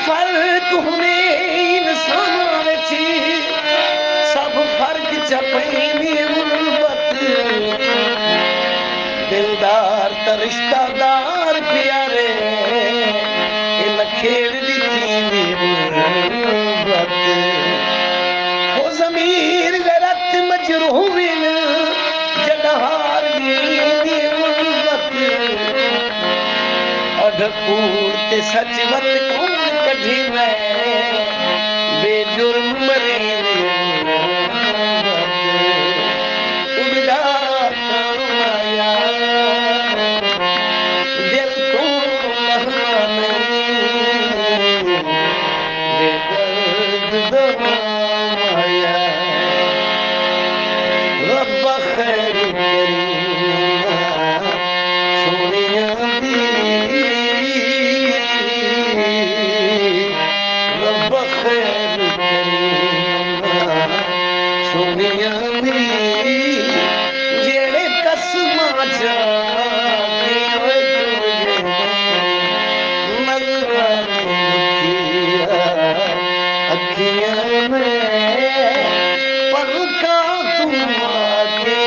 फर्क हुने इंसान थी सब फर्क चपैनी उल्बत दिलदार त रिश्तादार प्यारे इन खेल दिखी उल्बत हो जमीर गरत मजरूबिन जदहार दी उल्बत अधकूर ते सचवत कौन कढ़ी मैं बेजुर्म मरी उगदा माया दिल को महना नहीं बेदर्द दवाया रब खैर करीमा सोनिया दी रब खैर करीमा सोनिया दी जेड़े कसमा जाके अखियां में पलका तुम आके